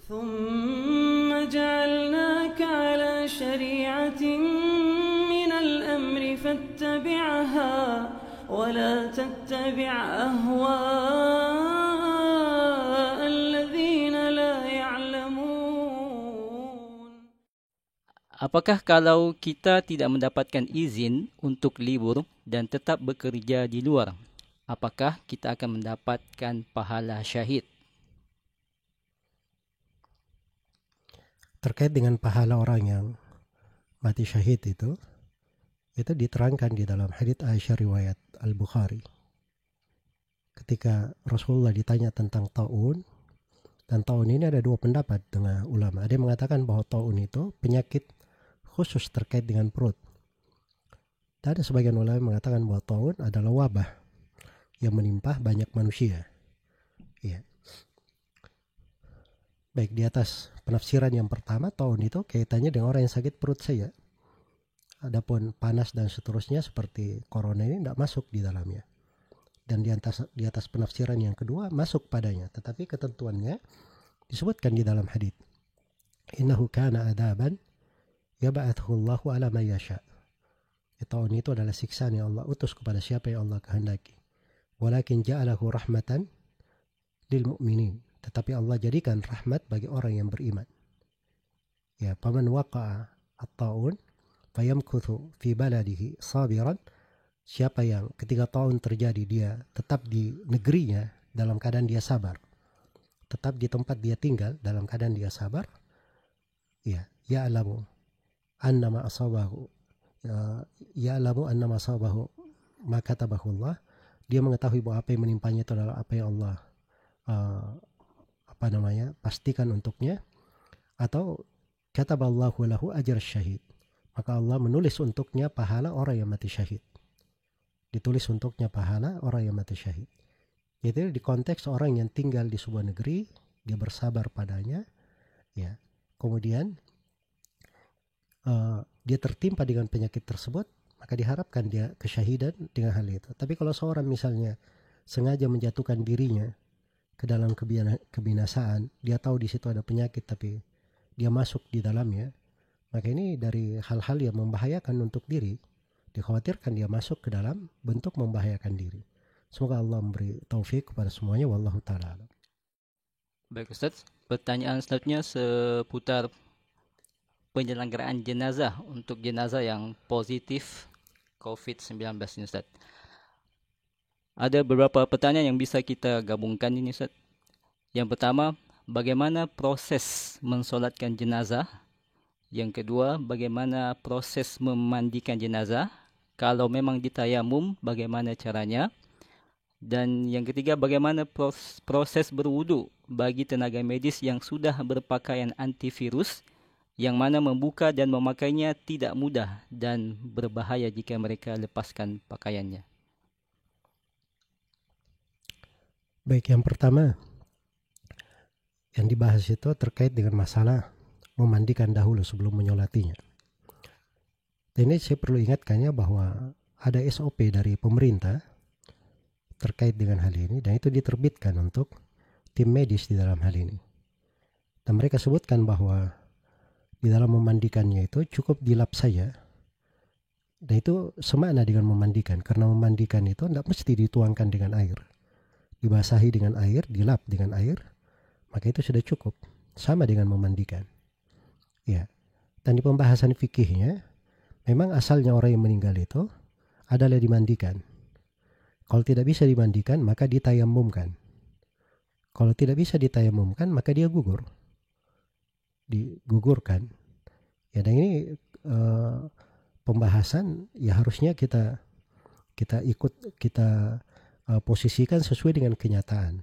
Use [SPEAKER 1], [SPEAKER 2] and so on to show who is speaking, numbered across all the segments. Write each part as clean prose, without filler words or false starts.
[SPEAKER 1] ثم جعلناك على شريعة من الأمر فاتبعها ولا تتبع أهواء الذين لا يعلمون.
[SPEAKER 2] Apakah kalau kita tidak mendapatkan izin untuk libur dan tetap bekerja di luar, apakah kita akan mendapatkan pahala syahid?
[SPEAKER 3] Terkait dengan pahala orang yang mati syahid itu diterangkan di dalam hadits Aisyah riwayat Al-Bukhari. Ketika Rasulullah ditanya tentang taun, dan taun ini ada dua pendapat dengan ulama. Ada yang mengatakan bahwa taun itu penyakit khusus terkait dengan perut. Dan ada sebagian ulama yang mengatakan bahwa taun adalah wabah yang menimpa banyak manusia. Ya. Baik, di atas penafsiran yang pertama, taun itu kaitannya dengan orang yang sakit perut saja. Adapun panas dan seterusnya seperti corona ini tidak masuk di dalamnya. Dan di atas penafsiran yang kedua masuk padanya, tetapi ketentuannya disebutkan di dalam hadits. Innahu kana adaban yab'athu Allahu ala man yasha. Taun itu adalah siksaan yang Allah utus kepada siapa yang Allah kehendaki. Walakin ja'alahu rahmatan lil mu'minin. Tetapi Allah jadikan rahmat bagi orang yang beriman. Ya, paman waqa'a at-taun fayamkuthu fi baladihi sabiran. Siapa yang ketika taun terjadi dia tetap di negerinya dalam keadaan dia sabar. Tetap di tempat dia tinggal dalam keadaan dia sabar. Ya, ya'lamu annama asabahu. Ya'lamu annama asabahu ma katabahu Allah. Dia mengetahui bahwa apa yang menimpanya itu adalah apa yang Allah pastikan untuknya, atau kataballahu lahu ajr syahid, maka Allah menulis untuknya pahala orang yang mati syahid. Ditulis untuknya pahala orang yang mati syahid. Jadi di konteks orang yang tinggal di sebuah negeri, dia bersabar padanya, ya. Kemudian dia tertimpa dengan penyakit tersebut, maka diharapkan dia kesyahidan dengan hal itu. Tapi kalau seorang misalnya sengaja menjatuhkan dirinya ke dalam kebinasaan, dia tahu di situ ada penyakit tapi dia masuk di dalamnya, maka ini dari hal-hal yang membahayakan untuk diri, dikhawatirkan dia masuk ke dalam bentuk membahayakan diri. Semoga Allah memberi taufik kepada semuanya. Wallahu ta'ala.
[SPEAKER 2] Baik Ustaz, pertanyaan selanjutnya seputar penyelenggaraan jenazah untuk jenazah yang positif COVID-19 ini Ustaz. Ada beberapa pertanyaan yang bisa kita gabungkan ini Ustaz. Yang pertama, bagaimana proses mensolatkan jenazah? Yang kedua, bagaimana proses memandikan jenazah? Kalau memang ditayamum, bagaimana caranya? Dan yang ketiga, bagaimana proses berwudu bagi tenaga medis yang sudah berpakaian antivirus, yang mana membuka dan memakainya tidak mudah dan berbahaya jika mereka lepaskan pakaiannya.
[SPEAKER 3] Baik, yang pertama yang dibahas itu terkait dengan masalah memandikan dahulu sebelum menyolatinya. Dan ini saya perlu ingatkannya bahwa ada SOP dari pemerintah terkait dengan hal ini, dan itu diterbitkan untuk tim medis di dalam hal ini. Dan mereka sebutkan bahwa di dalam memandikannya itu cukup dilap saja. Dan itu semakna dengan memandikan, karena memandikan itu tidak mesti dituangkan dengan air. Dibasahi dengan air, dilap dengan air, maka itu sudah cukup. Sama dengan memandikan. Ya. Dan di pembahasan fikihnya, memang asalnya orang yang meninggal itu adalah dimandikan. Kalau tidak bisa dimandikan, maka ditayamumkan. Kalau tidak bisa ditayamumkan, maka dia gugur. Digugurkan. Ya, dan ini pembahasan ya harusnya kita ikut, kita posisikan sesuai dengan kenyataan.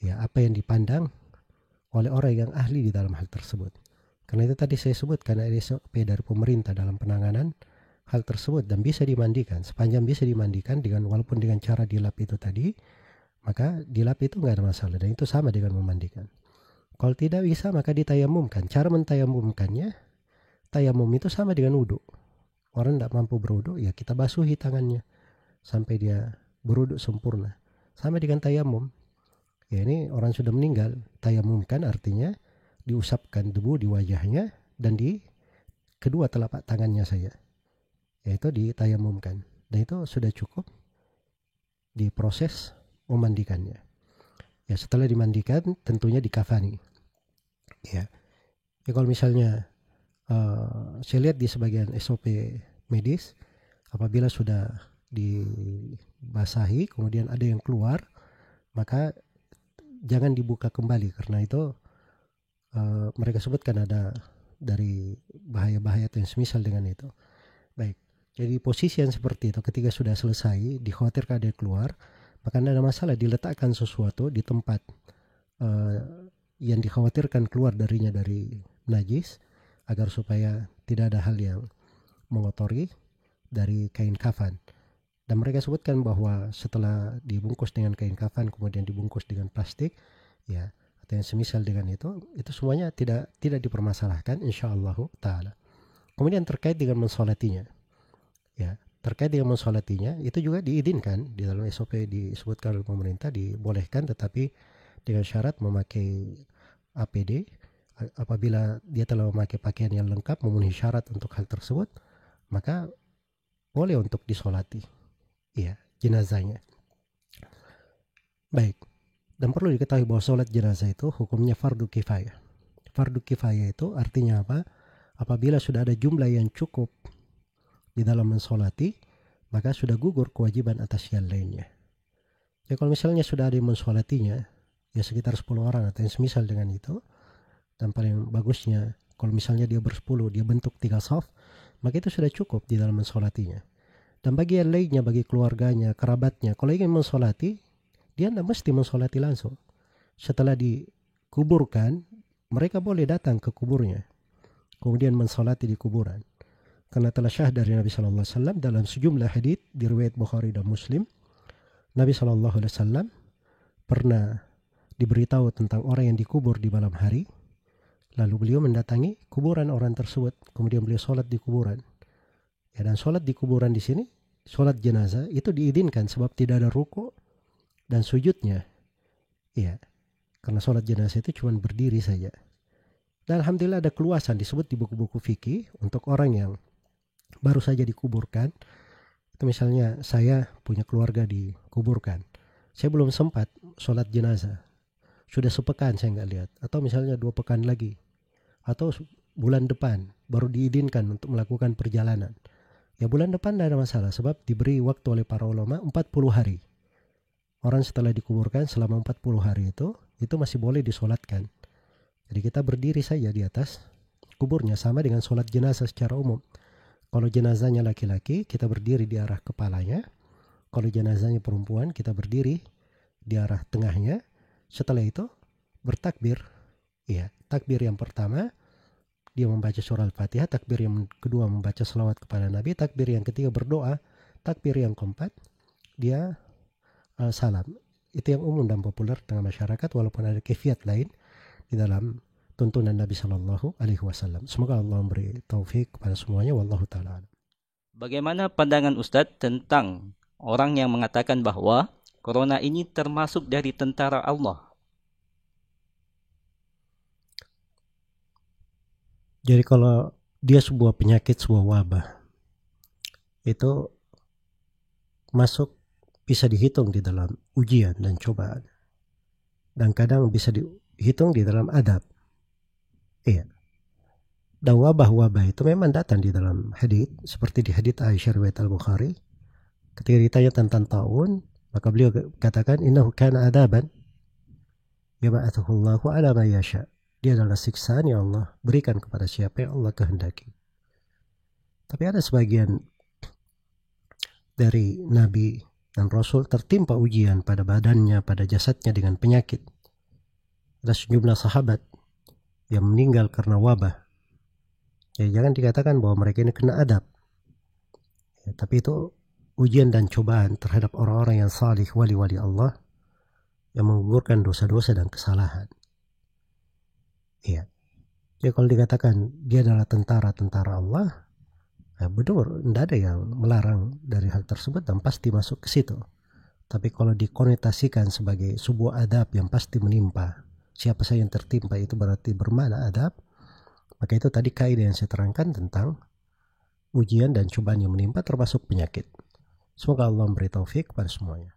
[SPEAKER 3] Ya, apa yang dipandang oleh orang yang ahli di dalam hal tersebut. Karena itu tadi saya sebut, karena ada SOP dari pemerintah dalam penanganan hal tersebut, dan bisa dimandikan. Sepanjang bisa dimandikan dengan walaupun dengan cara dilap itu tadi, maka dilap itu nggak ada masalah, dan itu sama dengan memandikan. Kalau tidak bisa, maka ditayamumkan. Cara mentayamumkannya, tayamum itu sama dengan wudu. Orang tidak mampu berwudu, ya kita basuhi tangannya sampai dia berwudu sempurna. Sama dengan tayamum. Ya, ini orang sudah meninggal, tayamumkan artinya diusapkan debu di wajahnya dan di kedua telapak tangannya saja, yaitu ditayamumkan, dan itu sudah cukup diproses memandikannya. Ya, setelah dimandikan tentunya dikafani. Ya, kalau misalnya saya lihat di sebagian SOP medis, apabila sudah dibasahi kemudian ada yang keluar, maka jangan dibuka kembali, karena itu mereka sebutkan ada dari bahaya-bahaya yang semisal dengan itu. Baik, jadi posisi yang seperti itu ketika sudah selesai dikhawatirkan ada yang keluar, maka tidak ada masalah diletakkan sesuatu di tempat yang dikhawatirkan keluar darinya dari najis, agar supaya tidak ada hal yang mengotori dari kain kafan. Dan mereka sebutkan bahwa setelah dibungkus dengan kain kafan kemudian dibungkus dengan plastik, ya, atau yang semisal dengan itu semuanya tidak dipermasalahkan insyaallah taala. Kemudian terkait dengan mensolatinya, ya, terkait dengan mensolatinya itu juga diizinkan di dalam SOP, disebutkan oleh pemerintah dibolehkan, tetapi dengan syarat memakai APD. Apabila dia telah memakai pakaian yang lengkap memenuhi syarat untuk hal tersebut, maka boleh untuk disolati, ya, jenazahnya. Baik, dan perlu diketahui bahwa sholat jenazah itu hukumnya fardu kifayah. Fardu kifayah itu artinya apa? Apabila sudah ada jumlah yang cukup di dalam mensolati, maka sudah gugur kewajiban atas yang lainnya. Ya, kalau misalnya sudah ada yang mensolatinya, ya sekitar 10 orang atau yang semisal dengan itu, dan paling bagusnya kalau misalnya dia bersepuluh, dia bentuk 3 shaf, maka itu sudah cukup di dalam mensolatinya. Dan bagi yang lainnya, bagi keluarganya, kerabatnya, kalau ingin mensolati, dia tidak mesti mensolati langsung. Setelah dikuburkan, mereka boleh datang ke kuburnya, kemudian mensolati di kuburan. Karena telah syah dari Nabi Sallallahu Alaihi Wasallam dalam sejumlah hadits di riwayat Bukhari dan Muslim, Nabi Sallallahu Alaihi Wasallam pernah diberitahu tentang orang yang dikubur di malam hari. Lalu beliau mendatangi kuburan orang tersebut, kemudian beliau sholat di kuburan. Ya, dan sholat di kuburan di sini, sholat jenazah itu diizinkan sebab tidak ada ruku dan sujudnya. Ya, karena sholat jenazah itu cuma berdiri saja. Dan alhamdulillah ada keluasan disebut di buku-buku fikih untuk orang yang baru saja dikuburkan. Itu misalnya saya punya keluarga dikuburkan, saya belum sempat sholat jenazah, sudah sepekan saya nggak lihat, atau misalnya 2 pekan lagi, atau bulan depan baru diizinkan untuk melakukan perjalanan. Ya, bulan depan tidak ada masalah sebab diberi waktu oleh para ulama 40 hari. Orang setelah dikuburkan selama 40 hari itu masih boleh disolatkan. Jadi kita berdiri saja di atas kuburnya, sama dengan sholat jenazah secara umum. Kalau jenazahnya laki-laki, kita berdiri di arah kepalanya. Kalau jenazahnya perempuan, kita berdiri di arah tengahnya. Setelah itu bertakbir. Ya, takbir yang pertama dia membaca surah Al-Fatihah, takbir yang kedua membaca selawat kepada Nabi, takbir yang ketiga berdoa, takbir yang keempat dia salam. Itu yang umum dan populer dengan masyarakat, walaupun ada kefiat lain di dalam tuntunan Nabi Sallallahu Alaihi Wasallam. Semoga Allah memberi taufik kepada semuanya. Wallahu ta'ala.
[SPEAKER 2] Bagaimana pandangan Ustadz tentang orang yang mengatakan bahwa corona ini termasuk dari tentara Allah?
[SPEAKER 3] Jadi kalau dia sebuah penyakit, sebuah wabah, itu masuk, bisa dihitung di dalam ujian dan cobaan, dan kadang bisa dihitung di dalam adab. Iya. Dan wabah-wabah itu memang datang di dalam hadits, seperti di hadits Aisyah riwayat Al-Bukhari. Ketika ditanya tentang taun, maka beliau katakan innahu kana adaban yab'athuhu Allahu ala ma yasha. Dia adalah siksaan yang Allah berikan kepada siapa yang Allah kehendaki. Tapi ada sebagian dari Nabi dan Rasul tertimpa ujian pada badannya, pada jasadnya dengan penyakit. Ada sejumlah sahabat yang meninggal karena wabah. Ya, jangan dikatakan bahwa mereka ini kena adab. Ya, tapi itu ujian dan cobaan terhadap orang-orang yang salih, wali-wali Allah, yang menggugurkan dosa-dosa dan kesalahan. Iya. Jadi kalau dikatakan dia adalah tentara Allah, ya benar, tidak ada yang melarang dari hal tersebut dan pasti masuk ke situ. Tapi kalau dikonotasikan sebagai sebuah adab yang pasti menimpa siapa saja yang tertimpa itu berarti bermana adab. Maka itu tadi kaidah yang saya terangkan tentang ujian dan cobaan yang menimpa termasuk penyakit. Semoga Allah memberi taufik kepada semuanya.